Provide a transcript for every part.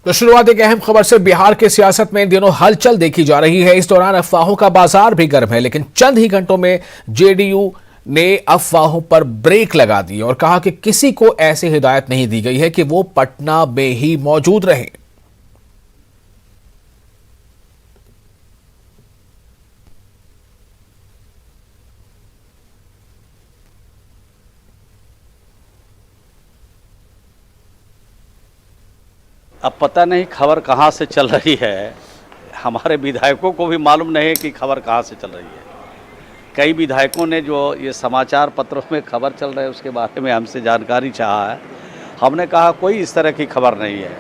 तो शुरुआत एक अहम खबर से। बिहार के सियासत में इन दिनों हलचल देखी जा रही है। इस दौरान अफवाहों का बाजार भी गर्म है, लेकिन चंद ही घंटों में जेडीयू ने अफवाहों पर ब्रेक लगा दी और कहा कि किसी को ऐसी हिदायत नहीं दी गई है कि वो पटना में ही मौजूद रहे। अब पता नहीं खबर कहाँ से चल रही है। हमारे विधायकों को भी मालूम नहीं है कि खबर कहाँ से चल रही है। कई विधायकों ने जो ये समाचार पत्रों में खबर चल रही है उसके बारे में हमसे जानकारी चाहा है। हमने कहा कोई इस तरह की खबर नहीं है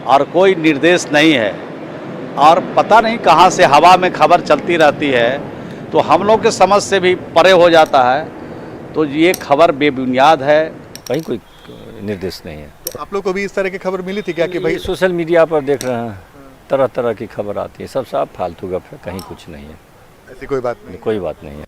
और कोई निर्देश नहीं है और पता नहीं कहाँ से हवा में खबर चलती रहती है, तो हम लोग के समझ से भी परे हो जाता है। तो ये खबर बेबुनियाद है, कहीं कोई निर्देश नहीं है। तो आप लोग को भी इस तरह की खबर मिली थी क्या कि भाई सोशल मीडिया पर देख रहे हैं, तरह तरह की खबर आती है, सब साफ फालतू गप है, कहीं कुछ नहीं है, ऐसी कोई बात नहीं? कोई बात नहीं है।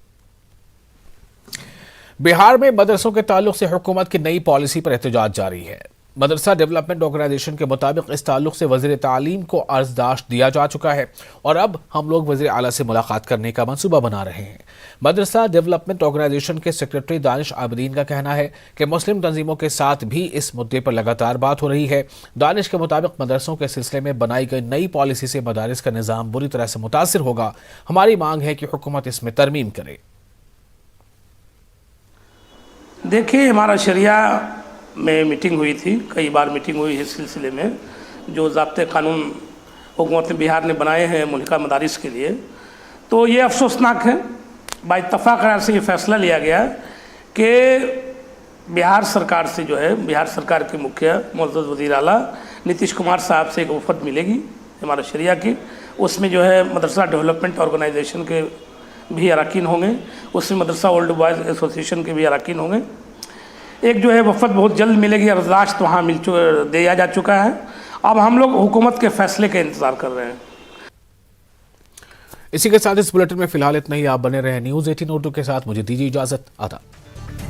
बिहार में मदरसों के ताल्लुक से हुकूमत की नई पॉलिसी पर एहतजाज जारी है। मदरसा डेवलपमेंट ऑर्गेनाइजेशन के मुताबिक इस ताल्लुक से वज़ीर तालीम को अर्जदाश्त दिया जा चुका है और अब हम लोग वज़ीर आला से मुलाकात करने का मंसूबा बना रहे हैं। मदरसा डेवलपमेंट ऑर्गेनाइजेशन के सेक्रेटरी दानिश आबदीन का कहना है कि मुस्लिम तंजीमों के साथ भी इस मुद्दे पर लगातार बात हो रही है। दानिश के मुताबिक मदरसों के सिलसिले में बनाई गई नई पॉलिसी से मदारिस का निज़ाम बुरी तरह से मुतासिर होगा। हमारी मांग है कि हुकूमत इसमें तरमीम करे। देखिए, हमारा शरिया में मीटिंग हुई थी, कई बार मीटिंग हुई है इस सिलसिले में। जो ज़ाब्ते कानून हुकूमत बिहार ने बनाए हैं मुल्का मदारिस के लिए, तो ये अफसोसनाक है। बाइत्तफ़ाक़ करार से ये फ़ैसला लिया गया कि बिहार सरकार से जो है, बिहार सरकार के मुखिया मुअज़्ज़ज़ वज़ीर आला नीतीश कुमार साहब से एक वफ़द मिलेगी हमारा शरिया की। उसमें जो है मदरसा डेवलपमेंट ऑर्गेनाइजेशन के भी अरकान होंगे, उसमें मदरसा ओल्ड बॉयज़ एसोसिएशन के भी अरकान होंगे। एक जो है वफ़द बहुत जल्द मिलेगी, अर्जदाश्त वहाँ दिया जा चुका है। अब हम लोग हुकूमत के फैसले का इंतज़ार कर रहे हैं। इसी के साथ इस बुलेटिन में फिलहाल इतना ही। आप बने रहे न्यूज़ 18 उर्दू के साथ। मुझे दीजिए इजाज़त। आदाब।